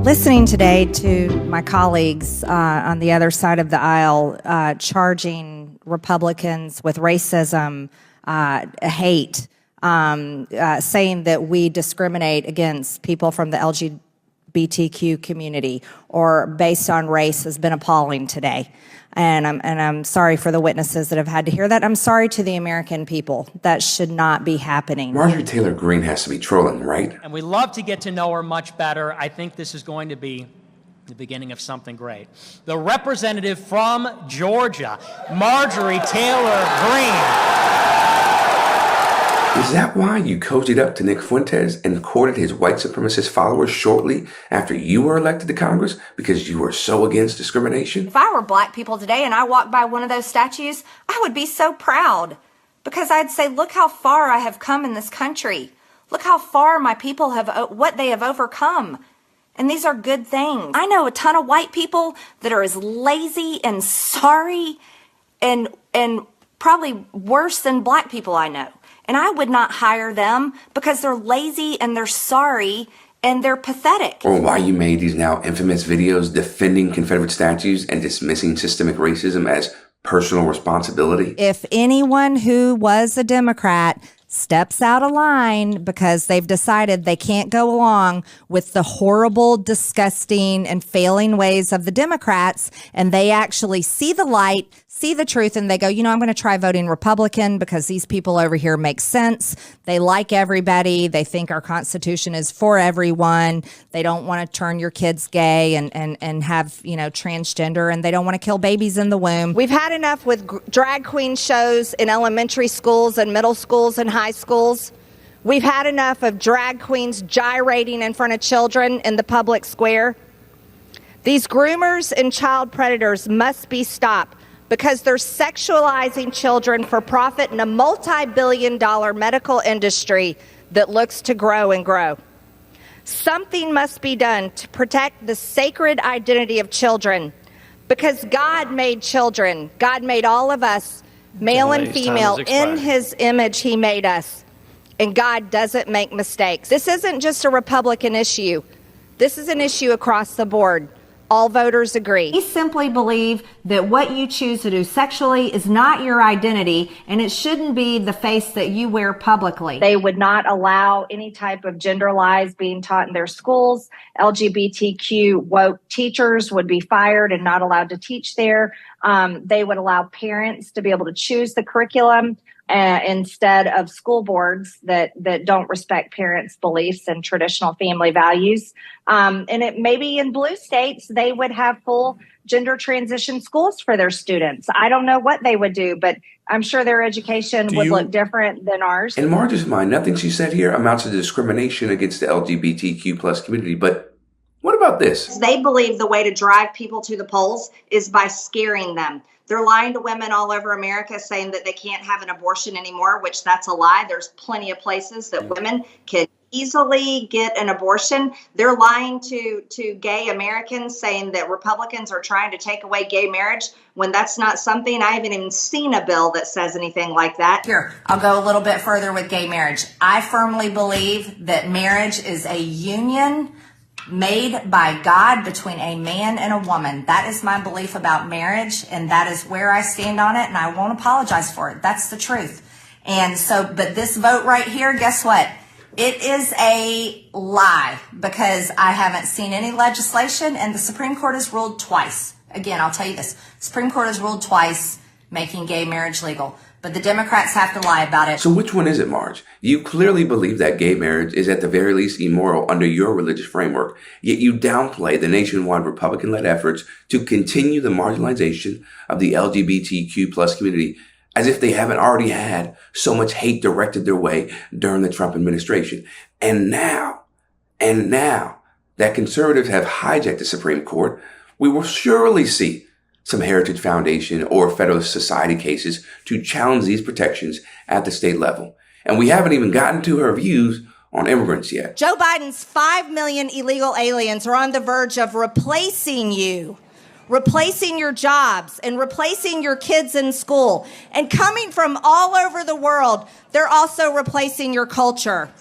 Listening today to my colleagues on the other side of the aisle charging Republicans with racism, hate, saying that we discriminate against people from the LGBTQ community or based on race has been appalling today. And I'm sorry for the witnesses that have had to hear that. I'm sorry to the American people. That should not be happening. Marjorie Taylor Greene has to be trolling, right? And we love to get to know her much better. I think this is going to be the beginning of something great. The representative from Georgia, Marjorie Taylor Greene. Is that why you cozied up to Nick Fuentes and courted his white supremacist followers shortly after you were elected to Congress because you were so against discrimination? If I were black people today and I walked by one of those statues, I would be so proud because I'd say, look how far I have come in this country. Look how far my people have, what they have overcome. And these are good things. I know a ton of white people that are as lazy and sorry and probably worse than black people I know. And I would not hire them because they're lazy and they're sorry and they're pathetic. Or why you made these now infamous videos defending Confederate statues and dismissing systemic racism as personal responsibility. If anyone who was a Democrat steps out of line because they've decided they can't go along with the horrible, disgusting, and failing ways of the Democrats, and they actually see the light, see the truth, and they go, you know, I'm going to try voting Republican because these people over here make sense. They like everybody. They think our Constitution is for everyone. They don't want to turn your kids gay and have, you know, transgender, and they don't want to kill babies in the womb. We've had enough with drag queen shows in elementary schools and middle schools and high schools. We've had enough of drag queens gyrating in front of children in the public square. These groomers and child predators must be stopped because they're sexualizing children for profit in a multi-billion-dollar medical industry that looks to grow and grow. Something must be done to protect the sacred identity of children because God made children. God made all of us, male and female, in his image he made us. And God doesn't make mistakes. This isn't just a Republican issue. This is an issue across the board. All voters agree. We simply believe that what you choose to do sexually is not your identity, and it shouldn't be the face that you wear publicly. They would not allow any type of gender lies being taught in their schools. LGBTQ woke teachers would be fired and not allowed to teach there. They would allow parents to be able to choose the curriculum instead of school boards that don't respect parents' beliefs and traditional family values. And it maybe in blue states, they would have full gender transition schools for their students. I don't know what they would do, but I'm sure their education would look different than ours. In Marge's mind, nothing she said here amounts to discrimination against the LGBTQ plus community, but what about this? They believe the way to drive people to the polls is by scaring them. They're lying to women all over America saying that they can't have an abortion anymore, which that's a lie. There's plenty of places that women can easily get an abortion. They're lying to gay Americans saying that Republicans are trying to take away gay marriage when that's not something. I haven't even seen a bill that says anything like that. Here, I'll go a little bit further with gay marriage. I firmly believe that marriage is a union made by God between a man and a woman. That is my belief about marriage, and that is where I stand on it, and I won't apologize for it. That's the truth. And so, but this vote right here, guess what? It is a lie because I haven't seen any legislation, and the Supreme Court has ruled twice. Again, I'll tell you this. Supreme Court has ruled twice making gay marriage legal. But the Democrats have to lie about it. So which one is it, Marge? You clearly believe that gay marriage is at the very least immoral under your religious framework, yet you downplay the nationwide Republican-led efforts to continue the marginalization of the LGBTQ plus community as if they haven't already had so much hate directed their way during the Trump administration. And now that conservatives have hijacked the Supreme Court, we will surely see some Heritage Foundation or Federalist Society cases to challenge these protections at the state level. And we haven't even gotten to her views on immigrants yet. Joe Biden's 5 million illegal aliens are on the verge of replacing you, replacing your jobs, and replacing your kids in school. And coming from all over the world, they're also replacing your culture.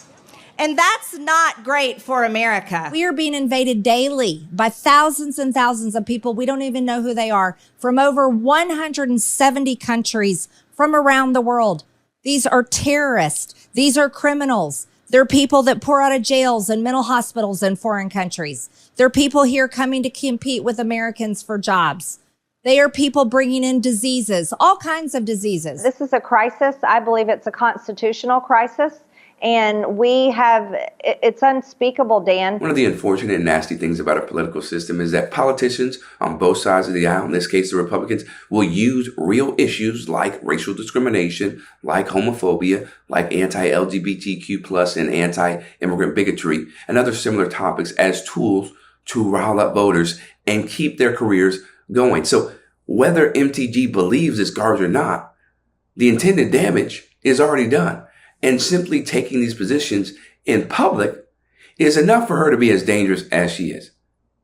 And that's not great for America. We are being invaded daily by thousands and thousands of people. We don't even know who they are, from over 170 countries from around the world. These are terrorists. These are criminals. They're people that pour out of jails and mental hospitals in foreign countries. They're people here coming to compete with Americans for jobs. They are people bringing in diseases, all kinds of diseases. This is a crisis. I believe it's a constitutional crisis. And it's unspeakable, Dan. One of the unfortunate and nasty things about our political system is that politicians on both sides of the aisle, in this case the Republicans, will use real issues like racial discrimination, like homophobia, like anti-LGBTQ plus and anti-immigrant bigotry, and other similar topics as tools to rile up voters and keep their careers going. So whether MTG believes it's garbage or not, the intended damage is already done. And simply taking these positions in public is enough for her to be as dangerous as she is.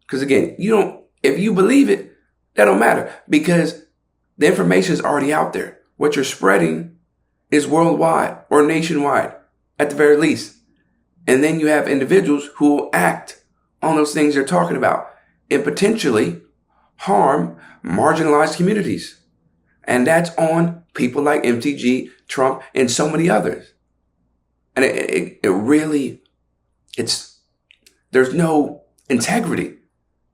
Because again, if you believe it, that don't matter because the information is already out there. What you're spreading is worldwide or nationwide at the very least. And then you have individuals who will act on those things you're talking about and potentially harm marginalized communities. And that's on people like MTG, Trump, and so many others. And it really, there's no integrity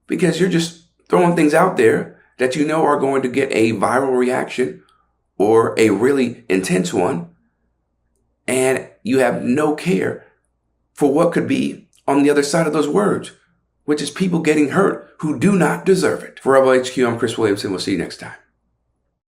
because you're just throwing things out there that you know are going to get a viral reaction or a really intense one. And you have no care for what could be on the other side of those words, which is people getting hurt who do not deserve it. For Rebel HQ, I'm Chris Williamson. We'll see you next time.